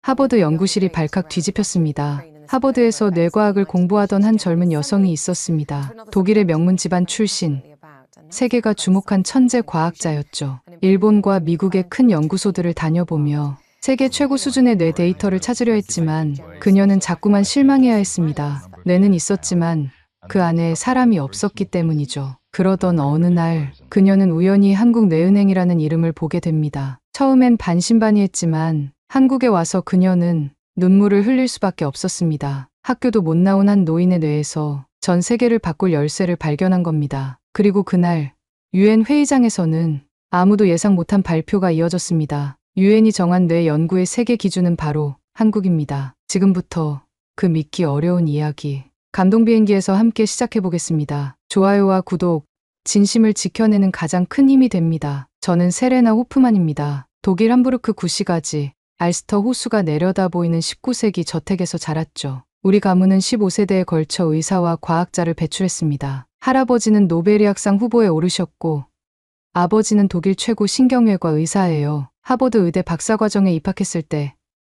하버드 연구실이 발칵 뒤집혔습니다. 하버드에서 뇌과학을 공부하던 한 젊은 여성이 있었습니다. 독일의 명문 집안 출신, 세계가 주목한 천재 과학자였죠. 일본과 미국의 큰 연구소들을 다녀보며 세계 최고 수준의 뇌 데이터를 찾으려 했지만 그녀는 자꾸만 실망해야 했습니다. 뇌는 있었지만 그 안에 사람이 없었기 때문이죠. 그러던 어느 날 그녀는 우연히 한국뇌은행이라는 이름을 보게 됩니다. 처음엔 반신반의했지만 한국에 와서 그녀는 눈물을 흘릴 수밖에 없었습니다. 학교도 못 나온 한 노인의 뇌에서 전 세계를 바꿀 열쇠를 발견한 겁니다. 그리고 그날 유엔 회의장에서는 아무도 예상 못한 발표가 이어졌습니다. 유엔이 정한 뇌 연구의 세계 기준은 바로 한국입니다. 지금부터 그 믿기 어려운 이야기 감동 비행기에서 함께 시작해 보겠습니다. 좋아요와 구독, 진심을 지켜내는 가장 큰 힘이 됩니다. 저는 세레나 호프만입니다. 독일 함부르크 구시가지 알스터 호수가 내려다 보이는 19세기 저택에서 자랐죠. 우리 가문은 15세대에 걸쳐 의사와 과학자를 배출했습니다. 할아버지는 노벨의학상 후보에 오르셨고 아버지는 독일 최고 신경외과 의사예요. 하버드 의대 박사과정에 입학했을 때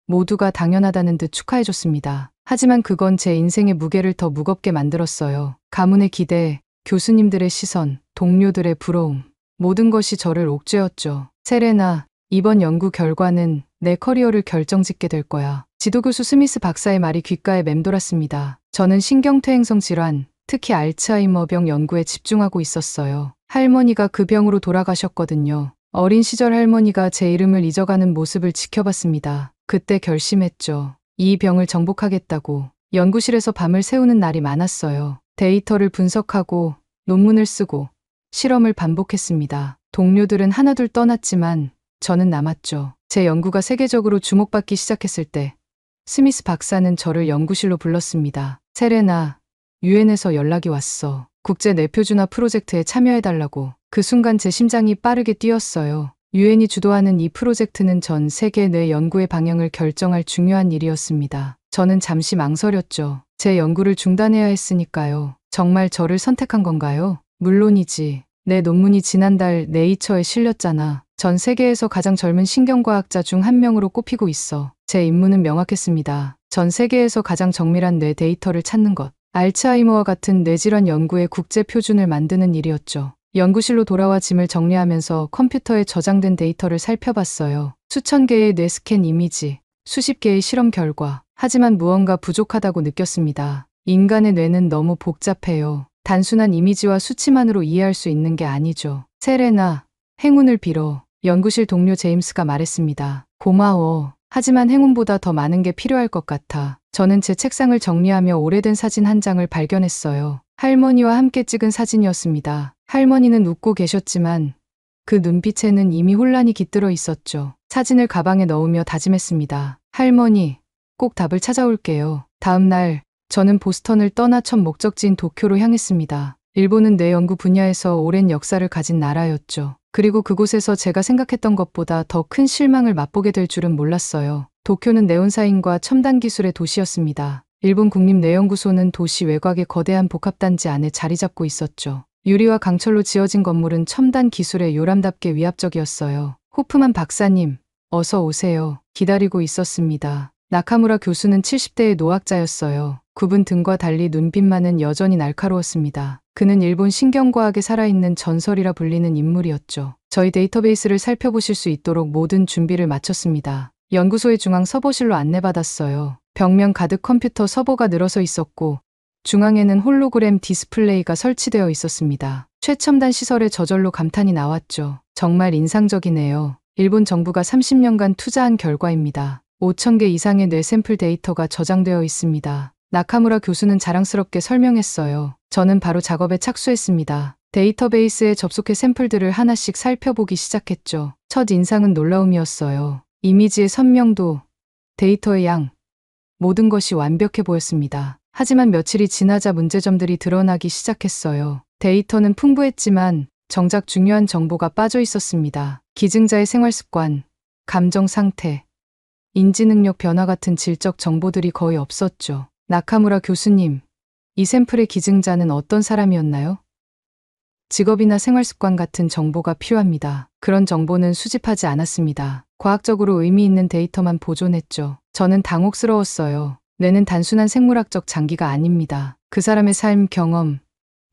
모두가 당연하다는 듯 축하해줬습니다. 하지만 그건 제 인생의 무게를 더 무겁게 만들었어요. 가문의 기대, 교수님들의 시선, 동료들의 부러움, 모든 것이 저를 옥죄었죠. 세레나, 이번 연구 결과는 내 커리어를 결정짓게 될 거야. 지도교수 스미스 박사의 말이 귓가에 맴돌았습니다. 저는 신경퇴행성 질환, 특히 알츠하이머병 연구에 집중하고 있었어요. 할머니가 그 병으로 돌아가셨거든요. 어린 시절 할머니가 제 이름을 잊어가는 모습을 지켜봤습니다. 그때 결심했죠. 이 병을 정복하겠다고. 연구실에서 밤을 새우는 날이 많았어요. 데이터를 분석하고 논문을 쓰고 실험을 반복했습니다. 동료들은 하나둘 떠났지만 저는 남았죠. 제 연구가 세계적으로 주목받기 시작했을 때 스미스 박사는 저를 연구실로 불렀습니다. 세레나, 유엔에서 연락이 왔어. 국제 뇌표준화 프로젝트에 참여해달라고. 그 순간 제 심장이 빠르게 뛰었어요. 유엔이 주도하는 이 프로젝트는 전 세계 뇌 연구의 방향을 결정할 중요한 일이었습니다. 저는 잠시 망설였죠. 제 연구를 중단해야 했으니까요. 정말 저를 선택한 건가요? 물론이지. 내 논문이 지난달 네이처에 실렸잖아. 전 세계에서 가장 젊은 신경과학자 중 한 명으로 꼽히고 있어. 제 임무는 명확했습니다. 전 세계에서 가장 정밀한 뇌 데이터를 찾는 것. 알츠하이머와 같은 뇌질환 연구의 국제 표준을 만드는 일이었죠. 연구실로 돌아와 짐을 정리하면서 컴퓨터에 저장된 데이터를 살펴봤어요. 수천 개의 뇌 스캔 이미지, 수십 개의 실험 결과. 하지만 무언가 부족하다고 느꼈습니다. 인간의 뇌는 너무 복잡해요. 단순한 이미지와 수치만으로 이해할 수 있는 게 아니죠. 세레나, 행운을 빌어. 연구실 동료 제임스가 말했습니다. 고마워. 하지만 행운보다 더 많은 게 필요할 것 같아. 저는 제 책상을 정리하며 오래된 사진 한 장을 발견했어요. 할머니와 함께 찍은 사진이었습니다. 할머니는 웃고 계셨지만 그 눈빛에는 이미 혼란이 깃들어 있었죠. 사진을 가방에 넣으며 다짐했습니다. 할머니, 꼭 답을 찾아올게요. 다음 날 저는 보스턴을 떠나 첫 목적지인 도쿄로 향했습니다. 일본은 뇌 연구 분야에서 오랜 역사를 가진 나라였죠. 그리고 그곳에서 제가 생각했던 것보다 더 큰 실망을 맛보게 될 줄은 몰랐어요. 도쿄는 네온사인과 첨단 기술의 도시였습니다. 일본 국립뇌연구소는 도시 외곽의 거대한 복합단지 안에 자리 잡고 있었죠. 유리와 강철로 지어진 건물은 첨단 기술의 요람답게 위압적이었어요. 호프만 박사님, 어서 오세요. 기다리고 있었습니다. 나카무라 교수는 70대의 노학자였어요. 굽은 등과 달리 눈빛만은 여전히 날카로웠습니다. 그는 일본 신경과학에 살아있는 전설이라 불리는 인물이었죠. 저희 데이터베이스를 살펴보실 수 있도록 모든 준비를 마쳤습니다. 연구소의 중앙 서버실로 안내받았어요. 벽면 가득 컴퓨터 서버가 늘어서 있었고 중앙에는 홀로그램 디스플레이가 설치되어 있었습니다. 최첨단 시설에 저절로 감탄이 나왔죠. 정말 인상적이네요. 일본 정부가 30년간 투자한 결과입니다. 5,000개 이상의 뇌 샘플 데이터가 저장되어 있습니다. 나카무라 교수는 자랑스럽게 설명했어요. 저는 바로 작업에 착수했습니다. 데이터베이스에 접속해 샘플들을 하나씩 살펴보기 시작했죠. 첫 인상은 놀라움이었어요. 이미지의 선명도, 데이터의 양, 모든 것이 완벽해 보였습니다. 하지만 며칠이 지나자 문제점들이 드러나기 시작했어요. 데이터는 풍부했지만 정작 중요한 정보가 빠져 있었습니다. 기증자의 생활습관, 감정 상태, 인지능력 변화 같은 질적 정보들이 거의 없었죠. 나카무라 교수님, 이 샘플의 기증자는 어떤 사람이었나요? 직업이나 생활습관 같은 정보가 필요합니다. 그런 정보는 수집하지 않았습니다. 과학적으로 의미 있는 데이터만 보존했죠. 저는 당혹스러웠어요. 뇌는 단순한 생물학적 장기가 아닙니다. 그 사람의 삶, 경험,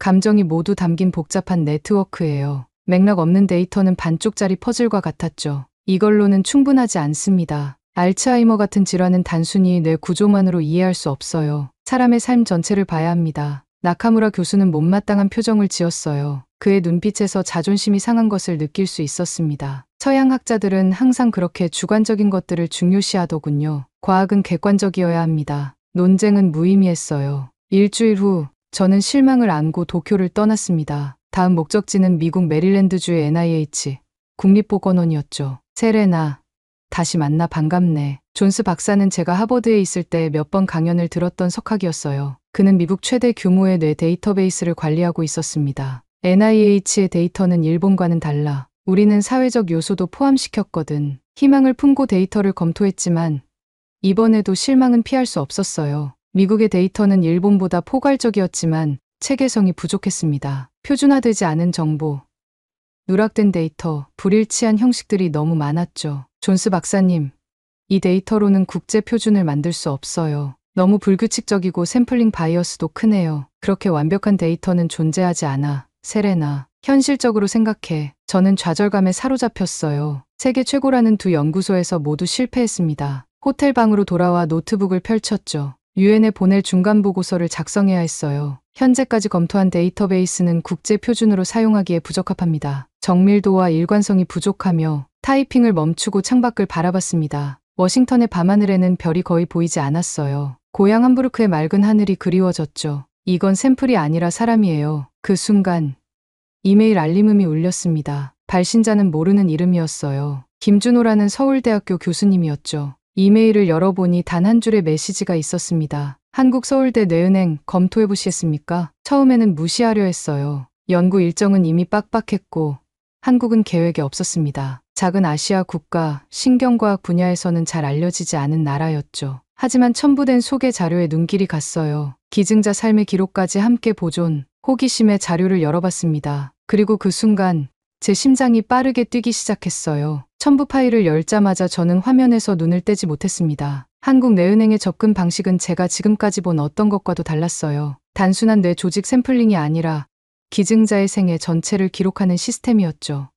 감정이 모두 담긴 복잡한 네트워크예요. 맥락 없는 데이터는 반쪽짜리 퍼즐과 같았죠. 이걸로는 충분하지 않습니다. 알츠하이머 같은 질환은 단순히 뇌 구조만으로 이해할 수 없어요. 사람의 삶 전체를 봐야 합니다. 나카무라 교수는 못마땅한 표정을 지었어요. 그의 눈빛에서 자존심이 상한 것을 느낄 수 있었습니다. 서양 학자들은 항상 그렇게 주관적인 것들을 중요시하더군요. 과학은 객관적이어야 합니다. 논쟁은 무의미했어요. 일주일 후 저는 실망을 안고 도쿄를 떠났습니다. 다음 목적지는 미국 메릴랜드주의 NIH 국립보건원이었죠. 세레나, 다시 만나 반갑네. 존스 박사는 제가 하버드에 있을 때 몇 번 강연을 들었던 석학이었어요. 그는 미국 최대 규모의 뇌 데이터베이스를 관리하고 있었습니다. NIH의 데이터는 일본과는 달라. 우리는 사회적 요소도 포함시켰거든. 희망을 품고 데이터를 검토했지만 이번에도 실망은 피할 수 없었어요. 미국의 데이터는 일본보다 포괄적이었지만 체계성이 부족했습니다. 표준화되지 않은 정보, 누락된 데이터, 불일치한 형식들이 너무 많았죠. 존스 박사님, 이 데이터로는 국제 표준을 만들 수 없어요. 너무 불규칙적이고 샘플링 바이어스도 크네요. 그렇게 완벽한 데이터는 존재하지 않아. 세레나, 현실적으로 생각해. 저는 좌절감에 사로잡혔어요. 세계 최고라는 두 연구소에서 모두 실패했습니다. 호텔 방으로 돌아와 노트북을 펼쳤죠. 유엔에 보낼 중간 보고서를 작성해야 했어요. 현재까지 검토한 데이터베이스는 국제 표준으로 사용하기에 부적합합니다. 정밀도와 일관성이 부족하며 타이핑을 멈추고 창밖을 바라봤습니다. 워싱턴의 밤하늘에는 별이 거의 보이지 않았어요. 고향 함부르크의 맑은 하늘이 그리워졌죠. 이건 샘플이 아니라 사람이에요. 그 순간 이메일 알림음이 울렸습니다. 발신자는 모르는 이름이었어요. 김준호라는 서울대학교 교수님이었죠. 이메일을 열어보니 단 한 줄의 메시지가 있었습니다. 한국서울대 뇌은행 검토해보시겠습니까? 처음에는 무시하려 했어요. 연구 일정은 이미 빡빡했고 한국은 계획에 없었습니다. 작은 아시아 국가, 신경과학 분야에서는 잘 알려지지 않은 나라였죠. 하지만 첨부된 소개 자료에 눈길이 갔어요. 기증자 삶의 기록까지 함께 보존, 호기심에 자료를 열어봤습니다. 그리고 그 순간 제 심장이 빠르게 뛰기 시작했어요. 첨부 파일을 열자마자 저는 화면에서 눈을 떼지 못했습니다. 한국 뇌은행의 접근 방식은 제가 지금까지 본 어떤 것과도 달랐어요. 단순한 뇌 조직 샘플링이 아니라 기증자의 생애 전체를 기록하는 시스템이었죠.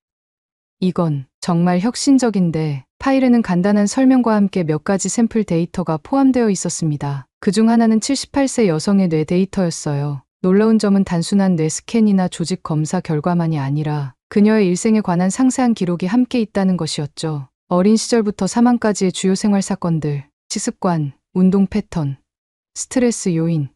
이건 정말 혁신적인데 파일에는 간단한 설명과 함께 몇 가지 샘플 데이터가 포함되어 있었습니다. 그중 하나는 78세 여성의 뇌 데이터였어요. 놀라운 점은 단순한 뇌 스캔이나 조직 검사 결과만이 아니라 그녀의 일생에 관한 상세한 기록이 함께 있다는 것이었죠. 어린 시절부터 사망까지의 주요 생활 사건들, 식습관, 운동 패턴, 스트레스 요인,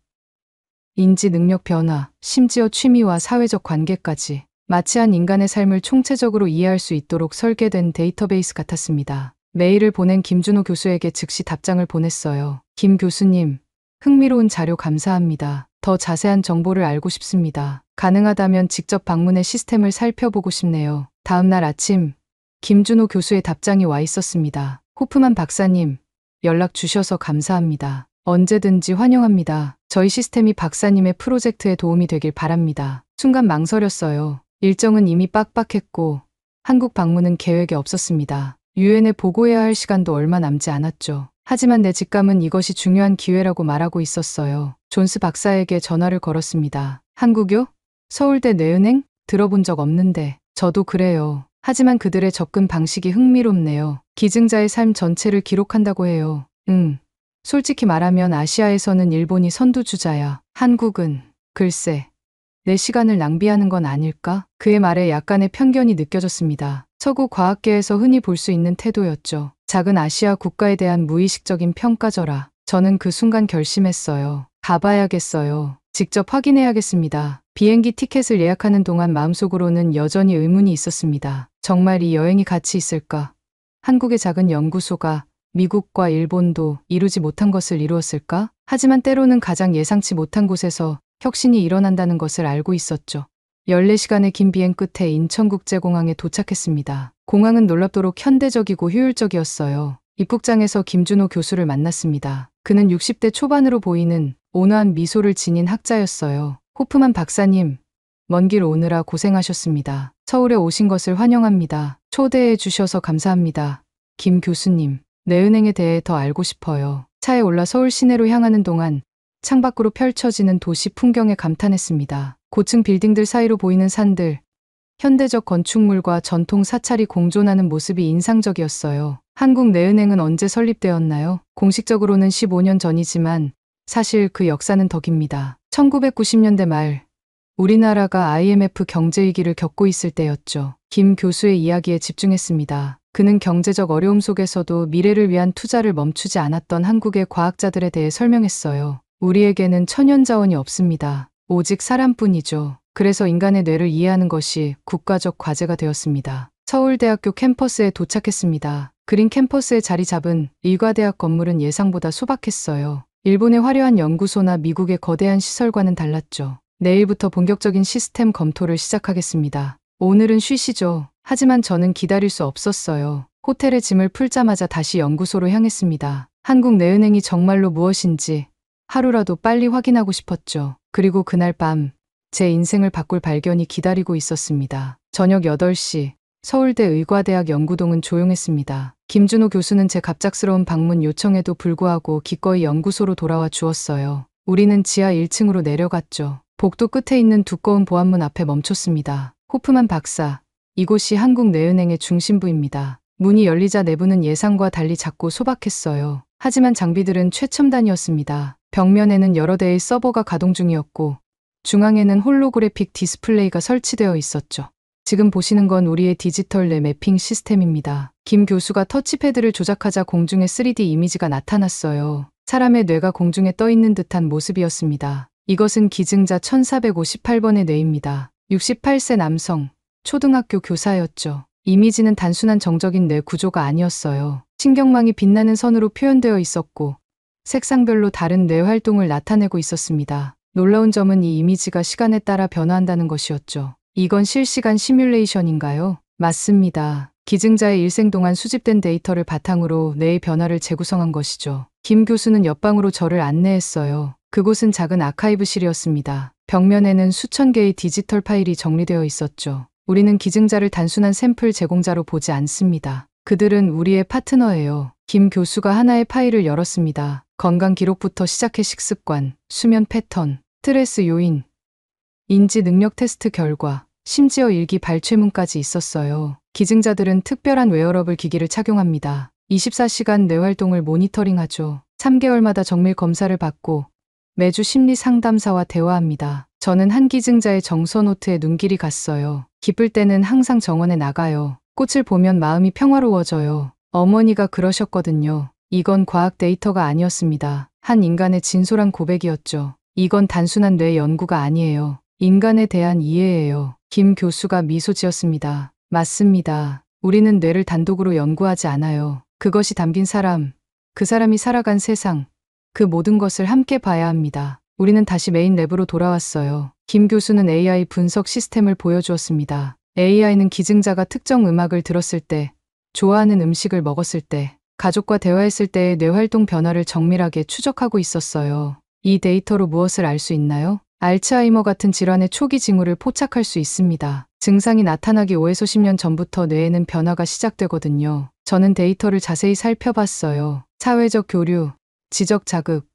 인지 능력 변화, 심지어 취미와 사회적 관계까지 마치 한 인간의 삶을 총체적으로 이해할 수 있도록 설계된 데이터베이스 같았습니다. 메일을 보낸 김준호 교수에게 즉시 답장을 보냈어요. 김 교수님, 흥미로운 자료 감사합니다. 더 자세한 정보를 알고 싶습니다. 가능하다면 직접 방문해 시스템을 살펴보고 싶네요. 다음 날 아침, 김준호 교수의 답장이 와 있었습니다. 호프만 박사님, 연락 주셔서 감사합니다. 언제든지 환영합니다. 저희 시스템이 박사님의 프로젝트에 도움이 되길 바랍니다. 순간 망설였어요. 일정은 이미 빡빡했고 한국 방문은 계획에 없었습니다. 유엔에 보고해야 할 시간도 얼마 남지 않았죠. 하지만 내 직감은 이것이 중요한 기회라고 말하고 있었어요. 존스 박사에게 전화를 걸었습니다. 한국요? 서울대 뇌은행? 들어본 적 없는데. 저도 그래요. 하지만 그들의 접근 방식이 흥미롭네요. 기증자의 삶 전체를 기록한다고 해요. 솔직히 말하면 아시아에서는 일본이 선두주자야. 한국은 글쎄. 내 시간을 낭비하는 건 아닐까? 그의 말에 약간의 편견이 느껴졌습니다. 서구 과학계에서 흔히 볼 수 있는 태도였죠. 작은 아시아 국가에 대한 무의식적인 평가절하. 저는 그 순간 결심했어요. 가봐야겠어요. 직접 확인해야겠습니다. 비행기 티켓을 예약하는 동안 마음속으로는 여전히 의문이 있었습니다. 정말 이 여행이 가치 있을까? 한국의 작은 연구소가 미국과 일본도 이루지 못한 것을 이루었을까? 하지만 때로는 가장 예상치 못한 곳에서 혁신이 일어난다는 것을 알고 있었죠. 14시간의 긴 비행 끝에 인천국제공항에 도착했습니다. 공항은 놀랍도록 현대적이고 효율적이었어요. 입국장에서 김준호 교수를 만났습니다. 그는 60대 초반으로 보이는 온화한 미소를 지닌 학자였어요. 호프만 박사님, 먼 길 오느라 고생하셨습니다. 서울에 오신 것을 환영합니다. 초대해 주셔서 감사합니다. 김 교수님, 내은행에 대해 더 알고 싶어요. 차에 올라 서울 시내로 향하는 동안 창밖으로 펼쳐지는 도시 풍경에 감탄했습니다. 고층 빌딩들 사이로 보이는 산들, 현대적 건축물과 전통 사찰이 공존하는 모습이 인상적이었어요. 한국내은행은 언제 설립되었나요? 공식적으로는 15년 전이지만 사실 그 역사는 더 깁니다. 1990년대 말 우리나라가 IMF 경제위기를 겪고 있을 때였죠. 김 교수의 이야기에 집중했습니다. 그는 경제적 어려움 속에서도 미래를 위한 투자를 멈추지 않았던 한국의 과학자들에 대해 설명했어요. 우리에게는 천연자원이 없습니다. 오직 사람뿐이죠. 그래서 인간의 뇌를 이해하는 것이 국가적 과제가 되었습니다. 서울대학교 캠퍼스에 도착했습니다. 그린 캠퍼스에 자리 잡은 의과대학 건물은 예상보다 소박했어요. 일본의 화려한 연구소나 미국의 거대한 시설과는 달랐죠. 내일부터 본격적인 시스템 검토를 시작하겠습니다. 오늘은 쉬시죠. 하지만 저는 기다릴 수 없었어요. 호텔에 짐을 풀자마자 다시 연구소로 향했습니다. 한국내은행이 정말로 무엇인지 하루라도 빨리 확인하고 싶었죠. 그리고 그날 밤 제 인생을 바꿀 발견이 기다리고 있었습니다. 저녁 8시 서울대 의과대학 연구동은 조용했습니다. 김준호 교수는 제 갑작스러운 방문 요청에도 불구하고 기꺼이 연구소로 돌아와 주었어요. 우리는 지하 1층으로 내려갔죠. 복도 끝에 있는 두꺼운 보안문 앞에 멈췄습니다. 호프만 박사, 이곳이 한국내은행의 중심부입니다. 문이 열리자 내부는 예상과 달리 작고 소박했어요. 하지만 장비들은 최첨단이었습니다. 벽면에는 여러 대의 서버가 가동 중이었고 중앙에는 홀로그래픽 디스플레이가 설치되어 있었죠. 지금 보시는 건 우리의 디지털 뇌 매핑 시스템입니다. 김 교수가 터치패드를 조작하자 공중에 3D 이미지가 나타났어요. 사람의 뇌가 공중에 떠 있는 듯한 모습이었습니다. 이것은 기증자 1458번의 뇌입니다. 68세 남성, 초등학교 교사였죠. 이미지는 단순한 정적인 뇌 구조가 아니었어요. 신경망이 빛나는 선으로 표현되어 있었고 색상별로 다른 뇌 활동을 나타내고 있었습니다. 놀라운 점은 이 이미지가 시간에 따라 변화한다는 것이었죠. 이건 실시간 시뮬레이션인가요? 맞습니다. 기증자의 일생 동안 수집된 데이터를 바탕으로 뇌의 변화를 재구성한 것이죠. 김 교수는 옆방으로 저를 안내했어요. 그곳은 작은 아카이브실이었습니다. 벽면에는 수천 개의 디지털 파일이 정리되어 있었죠. 우리는 기증자를 단순한 샘플 제공자로 보지 않습니다. 그들은 우리의 파트너예요. 김 교수가 하나의 파일을 열었습니다. 건강 기록부터 시작해 식습관, 수면 패턴, 스트레스 요인, 인지 능력 테스트 결과, 심지어 일기 발췌문까지 있었어요. 기증자들은 특별한 웨어러블 기기를 착용합니다. 24시간 뇌 활동을 모니터링하죠. 3개월마다 정밀 검사를 받고 매주 심리 상담사와 대화합니다. 저는 한 기증자의 정서 노트에 눈길이 갔어요. 기쁠 때는 항상 정원에 나가요. 꽃을 보면 마음이 평화로워져요. 어머니가 그러셨거든요. 이건 과학 데이터가 아니었습니다. 한 인간의 진솔한 고백이었죠. 이건 단순한 뇌 연구가 아니에요. 인간에 대한 이해예요. 김 교수가 미소 지었습니다. 맞습니다. 우리는 뇌를 단독으로 연구하지 않아요. 그것이 담긴 사람, 그 사람이 살아간 세상, 그 모든 것을 함께 봐야 합니다. 우리는 다시 메인 랩으로 돌아왔어요. 김 교수는 AI 분석 시스템을 보여주었습니다. AI는 기증자가 특정 음악을 들었을 때, 좋아하는 음식을 먹었을 때, 가족과 대화했을 때의 뇌활동 변화를 정밀하게 추적하고 있었어요. 이 데이터로 무엇을 알 수 있나요? 알츠하이머 같은 질환의 초기 징후를 포착할 수 있습니다. 증상이 나타나기 5에서 10년 전부터 뇌에는 변화가 시작되거든요. 저는 데이터를 자세히 살펴봤어요. 사회적 교류, 지적 자극,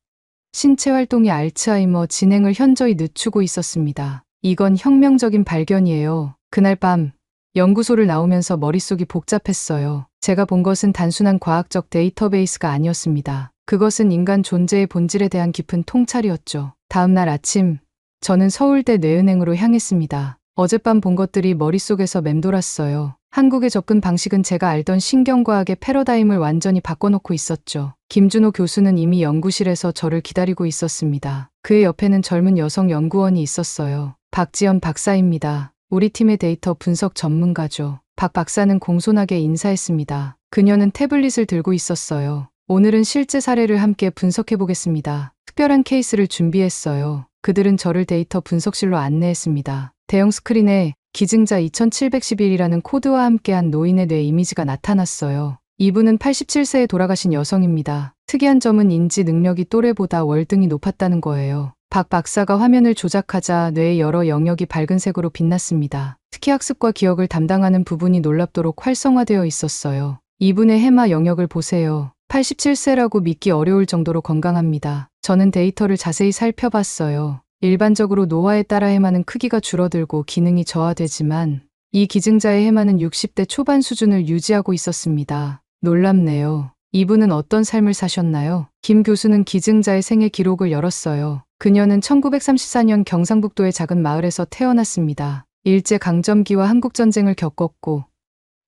신체 활동이 알츠하이머 진행을 현저히 늦추고 있었습니다. 이건 혁명적인 발견이에요. 그날 밤 연구소를 나오면서 머릿속이 복잡했어요. 제가 본 것은 단순한 과학적 데이터베이스가 아니었습니다. 그것은 인간 존재의 본질에 대한 깊은 통찰이었죠. 다음 날 아침, 저는 서울대 뇌은행으로 향했습니다. 어젯밤 본 것들이 머릿속에서 맴돌았어요. 한국의 접근 방식은 제가 알던 신경과학의 패러다임을 완전히 바꿔놓고 있었죠. 김준호 교수는 이미 연구실에서 저를 기다리고 있었습니다. 그의 옆에는 젊은 여성 연구원이 있었어요. 박지연 박사입니다. 우리 팀의 데이터 분석 전문가죠. 박 박사는 공손하게 인사했습니다. 그녀는 태블릿을 들고 있었어요. 오늘은 실제 사례를 함께 분석해 보겠습니다. 특별한 케이스를 준비했어요. 그들은 저를 데이터 분석실로 안내했습니다. 대형 스크린에 기증자 2711이라는 코드와 함께한 노인의 뇌 이미지가 나타났어요. 이분은 87세에 돌아가신 여성입니다. 특이한 점은 인지 능력이 또래보다 월등히 높았다는 거예요. 박 박사가 화면을 조작하자 뇌의 여러 영역이 밝은 색으로 빛났습니다. 특히 학습과 기억을 담당하는 부분이 놀랍도록 활성화되어 있었어요. 이분의 해마 영역을 보세요. 87세라고 믿기 어려울 정도로 건강합니다. 저는 데이터를 자세히 살펴봤어요. 일반적으로 노화에 따라 해마는 크기가 줄어들고 기능이 저하되지만 이 기증자의 해마는 60대 초반 수준을 유지하고 있었습니다. 놀랍네요. 이분은 어떤 삶을 사셨나요? 김 교수는 기증자의 생애 기록을 열었어요. 그녀는 1934년 경상북도의 작은 마을에서 태어났습니다. 일제강점기와 한국전쟁을 겪었고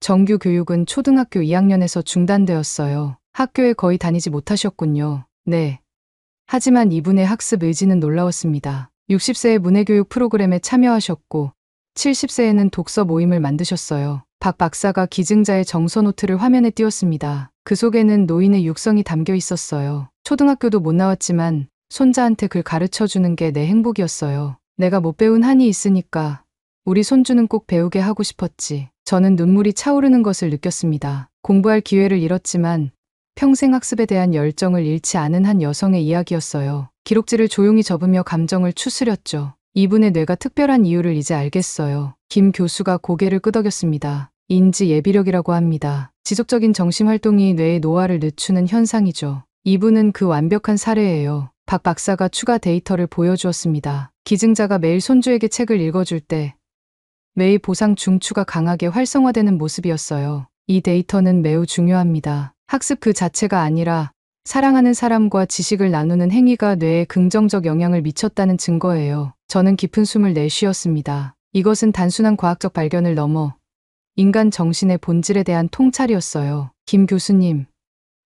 정규 교육은 초등학교 2학년에서 중단되었어요. 학교에 거의 다니지 못하셨군요. 네. 하지만 이분의 학습 의지는 놀라웠습니다. 60세에 문해교육 프로그램에 참여하셨고 70세에는 독서 모임을 만드셨어요. 박 박사가 기증자의 정서 노트를 화면에 띄웠습니다. 그 속에는 노인의 육성이 담겨 있었어요. 초등학교도 못 나왔지만 손자한테 글 가르쳐 주는 게 내 행복이었어요. 내가 못 배운 한이 있으니까 우리 손주는 꼭 배우게 하고 싶었지. 저는 눈물이 차오르는 것을 느꼈습니다. 공부할 기회를 잃었지만 평생 학습에 대한 열정을 잃지 않은 한 여성의 이야기였어요. 기록지를 조용히 접으며 감정을 추스렸죠. 이분의 뇌가 특별한 이유를 이제 알겠어요. 김 교수가 고개를 끄덕였습니다. 인지 예비력이라고 합니다. 지속적인 정신활동이 뇌의 노화를 늦추는 현상이죠. 이분은 그 완벽한 사례예요. 박 박사가 추가 데이터를 보여주었습니다. 기증자가 매일 손주에게 책을 읽어줄 때 매일 보상 중추가 강하게 활성화되는 모습이었어요. 이 데이터는 매우 중요합니다. 학습 그 자체가 아니라 사랑하는 사람과 지식을 나누는 행위가 뇌에 긍정적 영향을 미쳤다는 증거예요. 저는 깊은 숨을 내쉬었습니다. 이것은 단순한 과학적 발견을 넘어 인간 정신의 본질에 대한 통찰이었어요. 김 교수님,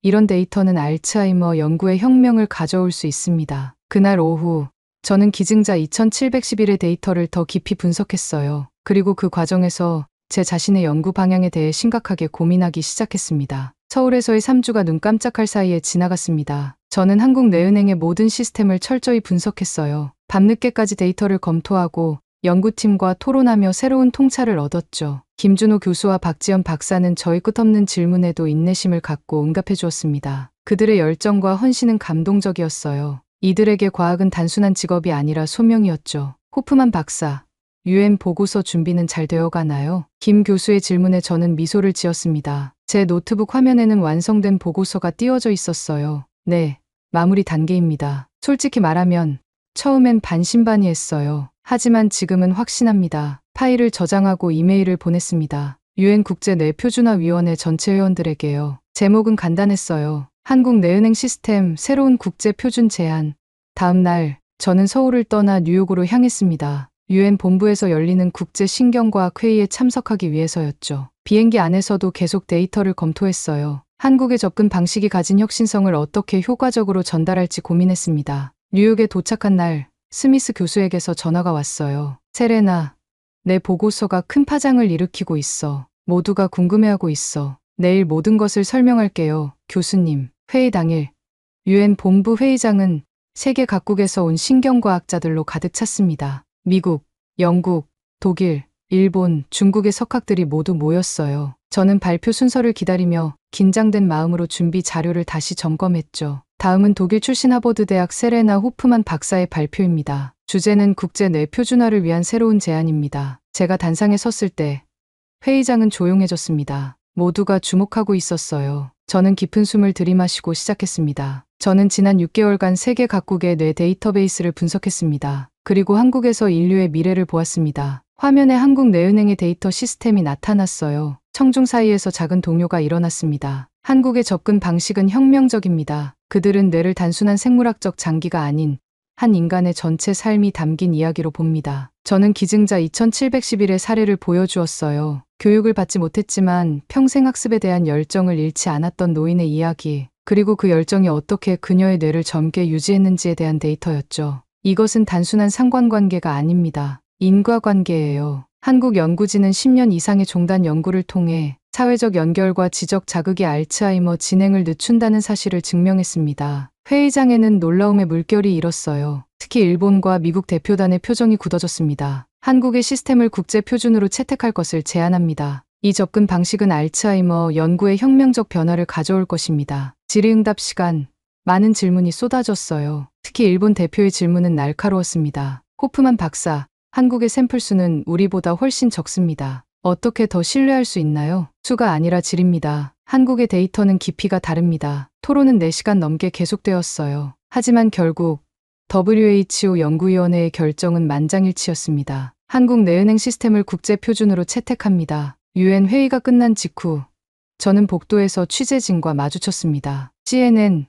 이런 데이터는 알츠하이머 연구에 혁명을 가져올 수 있습니다. 그날 오후, 저는 기증자 2711의 데이터를 더 깊이 분석했어요. 그리고 그 과정에서 제 자신의 연구 방향에 대해 심각하게 고민하기 시작했습니다. 서울에서의 3주가 눈 깜짝할 사이에 지나갔습니다. 저는 한국내은행의 모든 시스템을 철저히 분석했어요. 밤늦게까지 데이터를 검토하고 연구팀과 토론하며 새로운 통찰을 얻었죠. 김준호 교수와 박지연 박사는 저희 끝없는 질문에도 인내심을 갖고 응답해 주었습니다. 그들의 열정과 헌신은 감동적이었어요. 이들에게 과학은 단순한 직업이 아니라 소명이었죠. 호프만 박사, UN 보고서 준비는 잘 되어가나요? 김 교수의 질문에 저는 미소를 지었습니다. 제 노트북 화면에는 완성된 보고서가 띄워져 있었어요. 네, 마무리 단계입니다. 솔직히 말하면 처음엔 반신반의했어요. 하지만 지금은 확신합니다. 파일을 저장하고 이메일을 보냈습니다. UN 국제뇌표준화위원회 전체 회원들에게요. 제목은 간단했어요. 한국내은행 시스템 새로운 국제표준 제안. 다음 날 저는 서울을 떠나 뉴욕으로 향했습니다. UN 본부에서 열리는 국제신경과학 회의에 참석하기 위해서였죠. 비행기 안에서도 계속 데이터를 검토했어요. 한국의 접근 방식이 가진 혁신성을 어떻게 효과적으로 전달할지 고민했습니다. 뉴욕에 도착한 날 스미스 교수에게서 전화가 왔어요. 세레나, 내 보고서가 큰 파장을 일으키고 있어. 모두가 궁금해하고 있어. 내일 모든 것을 설명할게요, 교수님. 회의 당일 UN 본부 회의장은 세계 각국에서 온 신경과학자들로 가득 찼습니다. 미국, 영국, 독일, 일본, 중국의 석학들이 모두 모였어요. 저는 발표 순서를 기다리며 긴장된 마음으로 준비 자료를 다시 점검했죠. 다음은 독일 출신 하버드 대학 세레나 호프만 박사의 발표입니다. 주제는 국제 뇌표준화를 위한 새로운 제안입니다. 제가 단상에 섰을 때 회의장은 조용해졌습니다. 모두가 주목하고 있었어요. 저는 깊은 숨을 들이마시고 시작했습니다. 저는 지난 6개월간 세계 각국의 뇌 데이터베이스를 분석했습니다. 그리고 한국에서 인류의 미래를 보았습니다. 화면에 한국내은행의 데이터 시스템이 나타났어요. 청중 사이에서 작은 동요가 일어났습니다. 한국의 접근 방식은 혁명적입니다. 그들은 뇌를 단순한 생물학적 장기가 아닌 한 인간의 전체 삶이 담긴 이야기로 봅니다. 저는 기증자 2711의 사례를 보여주었어요. 교육을 받지 못했지만 평생 학습에 대한 열정을 잃지 않았던 노인의 이야기, 그리고 그 열정이 어떻게 그녀의 뇌를 젊게 유지했는지에 대한 데이터였죠. 이것은 단순한 상관관계가 아닙니다. 인과관계예요. 한국연구진은 10년 이상의 종단 연구를 통해 사회적 연결과 지적 자극이 알츠하이머 진행을 늦춘다는 사실을 증명했습니다. 회의장에는 놀라움의 물결이 일었어요. 특히 일본과 미국 대표단의 표정이 굳어졌습니다. 한국의 시스템을 국제 표준으로 채택할 것을 제안합니다. 이 접근 방식은 알츠하이머 연구에 혁명적 변화를 가져올 것입니다. 질의응답 시간, 많은 질문이 쏟아졌어요. 특히 일본 대표의 질문은 날카로웠습니다. 호프만 박사, 한국의 샘플 수는 우리보다 훨씬 적습니다. 어떻게 더 신뢰할 수 있나요? 수가 아니라 질입니다. 한국의 데이터는 깊이가 다릅니다. 토론은 4시간 넘게 계속되었어요. 하지만 결국 WHO 연구위원회의 결정은 만장일치였습니다. 한국 내은행 시스템을 국제 표준으로 채택합니다. UN 회의가 끝난 직후 저는 복도에서 취재진과 마주쳤습니다. CNN,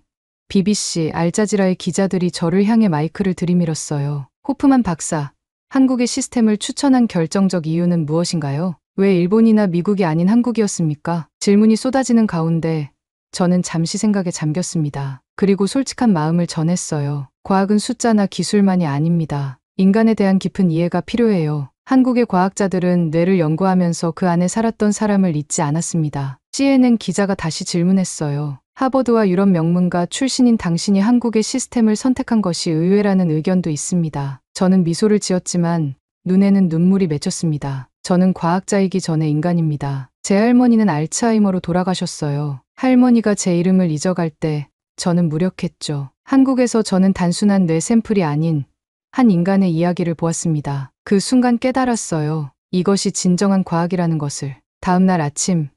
BBC, 알자지라의 기자들이 저를 향해 마이크를 들이밀었어요. 호프만 박사, 한국의 시스템을 추천한 결정적 이유는 무엇인가요? 왜 일본이나 미국이 아닌 한국이었습니까? 질문이 쏟아지는 가운데 저는 잠시 생각에 잠겼습니다. 그리고 솔직한 마음을 전했어요. 과학은 숫자나 기술만이 아닙니다. 인간에 대한 깊은 이해가 필요해요. 한국의 과학자들은 뇌를 연구하면서 그 안에 살았던 사람을 잊지 않았습니다. CNN 기자가 다시 질문했어요. 하버드와 유럽 명문가 출신인 당신이 한국의 시스템을 선택한 것이 의외라는 의견도 있습니다. 저는 미소를 지었지만 눈에는 눈물이 맺혔습니다. 저는 과학자이기 전에 인간입니다. 제 할머니는 알츠하이머로 돌아가셨어요. 할머니가 제 이름을 잊어갈 때 저는 무력했죠. 한국에서 저는 단순한 뇌 샘플이 아닌 한 인간의 이야기를 보았습니다. 그 순간 깨달았어요. 이것이 진정한 과학이라는 것을. 다음 날 아침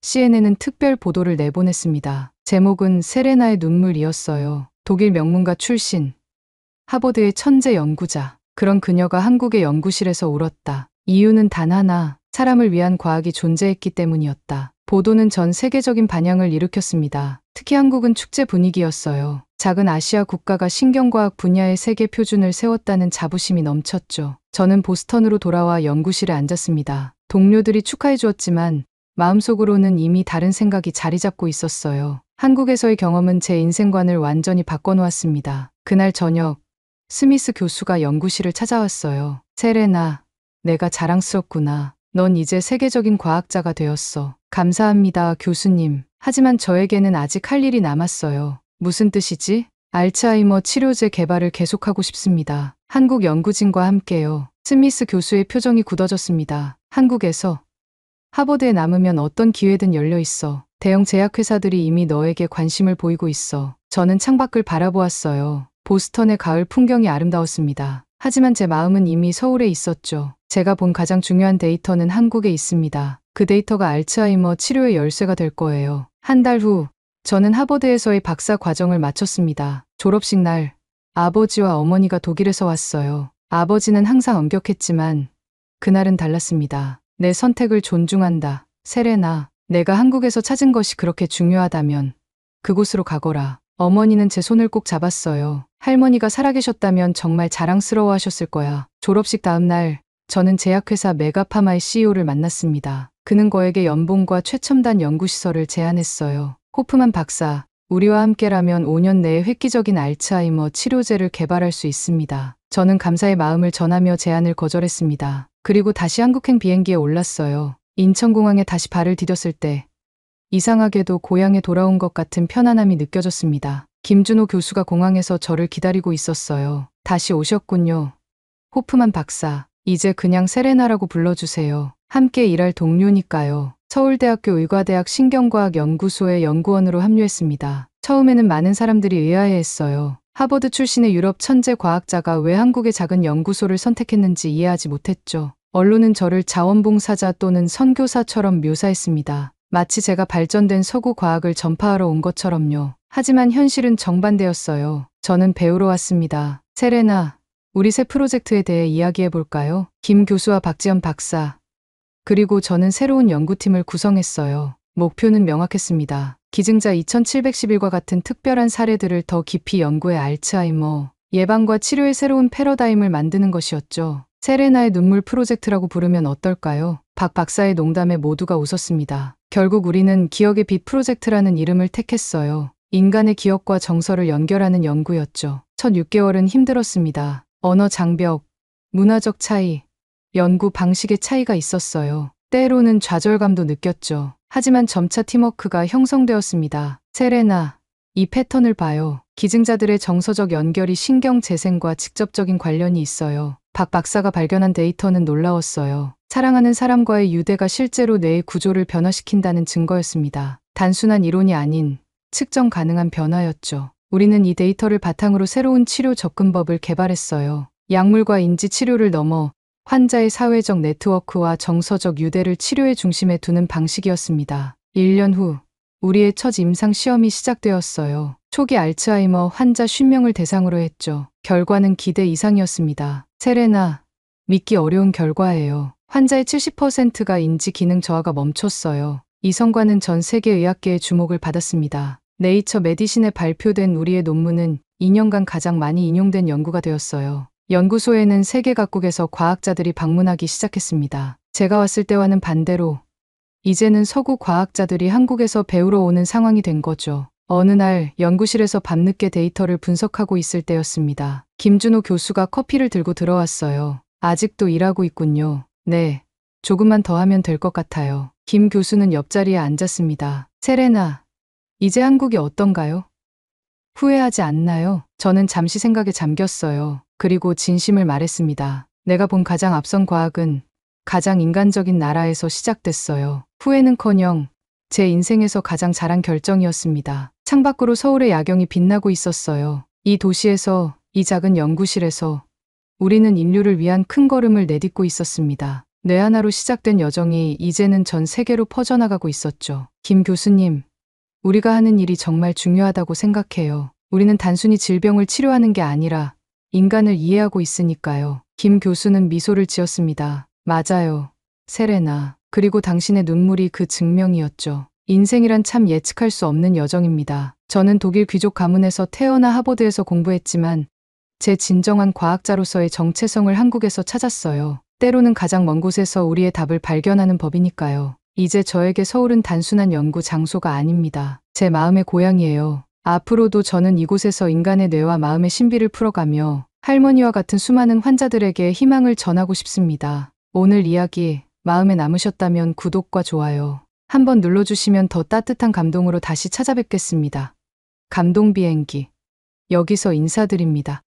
CNN은 특별 보도를 내보냈습니다. 제목은 세레나의 눈물이었어요. 독일 명문가 출신, 하버드의 천재 연구자. 그런 그녀가 한국의 연구실에서 울었다. 이유는 단 하나, 사람을 위한 과학이 존재했기 때문이었다. 보도는 전 세계적인 반향을 일으켰습니다. 특히 한국은 축제 분위기였어요. 작은 아시아 국가가 신경과학 분야의 세계 표준을 세웠다는 자부심이 넘쳤죠. 저는 보스턴으로 돌아와 연구실에 앉았습니다. 동료들이 축하해 주었지만 마음속으로는 이미 다른 생각이 자리 잡고 있었어요. 한국에서의 경험은 제 인생관을 완전히 바꿔놓았습니다. 그날 저녁, 스미스 교수가 연구실을 찾아왔어요. 세레나, 내가 자랑스럽구나. 넌 이제 세계적인 과학자가 되었어. 감사합니다, 교수님. 하지만 저에게는 아직 할 일이 남았어요. 무슨 뜻이지? 알츠하이머 치료제 개발을 계속하고 싶습니다. 한국 연구진과 함께요. 스미스 교수의 표정이 굳어졌습니다. 한국에서 하버드에 남으면 어떤 기회든 열려 있어. 대형 제약회사들이 이미 너에게 관심을 보이고 있어. 저는 창밖을 바라보았어요. 보스턴의 가을 풍경이 아름다웠습니다. 하지만 제 마음은 이미 서울에 있었죠. 제가 본 가장 중요한 데이터는 한국에 있습니다. 그 데이터가 알츠하이머 치료의 열쇠가 될 거예요. 한 달 후, 저는 하버드에서의 박사 과정을 마쳤습니다. 졸업식 날, 아버지와 어머니가 독일에서 왔어요. 아버지는 항상 엄격했지만 그날은 달랐습니다. 내 선택을 존중한다. 세레나, 내가 한국에서 찾은 것이 그렇게 중요하다면 그곳으로 가거라. 어머니는 제 손을 꼭 잡았어요. 할머니가 살아계셨다면 정말 자랑스러워하셨을 거야. 졸업식 다음 날, 저는 제약회사 메가파마의 CEO를 만났습니다. 그는 저에게 연봉과 최첨단 연구시설을 제안했어요. 호프만 박사, 우리와 함께라면 5년 내에 획기적인 알츠하이머 치료제를 개발할 수 있습니다. 저는 감사의 마음을 전하며 제안을 거절했습니다. 그리고 다시 한국행 비행기에 올랐어요. 인천공항에 다시 발을 디뎠을 때 이상하게도 고향에 돌아온 것 같은 편안함이 느껴졌습니다. 김준호 교수가 공항에서 저를 기다리고 있었어요. 다시 오셨군요. 호프만 박사, 이제 그냥 세레나라고 불러주세요. 함께 일할 동료니까요. 서울대학교 의과대학 신경과학연구소의 연구원으로 합류했습니다. 처음에는 많은 사람들이 의아해했어요. 하버드 출신의 유럽 천재 과학자가 왜 한국의 작은 연구소를 선택했는지 이해하지 못했죠. 언론은 저를 자원봉사자 또는 선교사처럼 묘사했습니다. 마치 제가 발전된 서구 과학을 전파하러 온 것처럼요. 하지만 현실은 정반대였어요. 저는 배우러 왔습니다. 세레나, 우리 새 프로젝트에 대해 이야기해 볼까요? 김 교수와 박지연 박사, 그리고 저는 새로운 연구팀을 구성했어요. 목표는 명확했습니다. 기증자 2711과 같은 특별한 사례들을 더 깊이 연구해 알츠하이머 예방과 치료의 새로운 패러다임을 만드는 것이었죠. 세레나의 눈물 프로젝트라고 부르면 어떨까요? 박 박사의 농담에 모두가 웃었습니다. 결국 우리는 기억의 빛 프로젝트라는 이름을 택했어요. 인간의 기억과 정서를 연결하는 연구였죠. 첫 6개월은 힘들었습니다. 언어 장벽, 문화적 차이, 연구 방식의 차이가 있었어요. 때로는 좌절감도 느꼈죠. 하지만 점차 팀워크가 형성되었습니다. 세레나, 이 패턴을 봐요. 기증자들의 정서적 연결이 신경 재생과 직접적인 관련이 있어요. 박 박사가 발견한 데이터는 놀라웠어요. 사랑하는 사람과의 유대가 실제로 뇌의 구조를 변화시킨다는 증거였습니다. 단순한 이론이 아닌 측정 가능한 변화였죠. 우리는 이 데이터를 바탕으로 새로운 치료 접근법을 개발했어요. 약물과 인지 치료를 넘어 환자의 사회적 네트워크와 정서적 유대를 치료의 중심에 두는 방식이었습니다. 1년 후, 우리의 첫 임상 시험이 시작되었어요. 초기 알츠하이머 환자 50명을 대상으로 했죠. 결과는 기대 이상이었습니다. 세레나, 믿기 어려운 결과예요. 환자의 70%가 인지 기능 저하가 멈췄어요. 이 성과는 전 세계 의학계의 주목을 받았습니다. 네이처 메디신에 발표된 우리의 논문은 2년간 가장 많이 인용된 연구가 되었어요. 연구소에는 세계 각국에서 과학자들이 방문하기 시작했습니다. 제가 왔을 때와는 반대로 이제는 서구 과학자들이 한국에서 배우러 오는 상황이 된 거죠. 어느 날 연구실에서 밤늦게 데이터를 분석하고 있을 때였습니다. 김준호 교수가 커피를 들고 들어왔어요. 아직도 일하고 있군요. 네, 조금만 더 하면 될 것 같아요. 김 교수는 옆자리에 앉았습니다. 세레나, 이제 한국이 어떤가요? 후회하지 않나요? 저는 잠시 생각에 잠겼어요. 그리고 진심을 말했습니다. 내가 본 가장 앞선 과학은 가장 인간적인 나라에서 시작됐어요. 후회는커녕 제 인생에서 가장 잘한 결정이었습니다. 창밖으로 서울의 야경이 빛나고 있었어요. 이 도시에서, 이 작은 연구실에서 우리는 인류를 위한 큰 걸음을 내딛고 있었습니다. 뇌 하나로 시작된 여정이 이제는 전 세계로 퍼져나가고 있었죠. 김 교수님, 우리가 하는 일이 정말 중요하다고 생각해요. 우리는 단순히 질병을 치료하는 게 아니라 인간을 이해하고 있으니까요. 김 교수는 미소를 지었습니다. 맞아요, 세레나. 그리고 당신의 눈물이 그 증명이었죠. 인생이란 참 예측할 수 없는 여정입니다. 저는 독일 귀족 가문에서 태어나 하버드에서 공부했지만 제 진정한 과학자로서의 정체성을 한국에서 찾았어요. 때로는 가장 먼 곳에서 우리의 답을 발견하는 법이니까요. 이제 저에게 서울은 단순한 연구 장소가 아닙니다. 제 마음의 고향이에요. 앞으로도 저는 이곳에서 인간의 뇌와 마음의 신비를 풀어가며 할머니와 같은 수많은 환자들에게 희망을 전하고 싶습니다. 오늘 이야기 마음에 남으셨다면 구독과 좋아요 한번 눌러주시면 더 따뜻한 감동으로 다시 찾아뵙겠습니다. 감동 비행기 여기서 인사드립니다.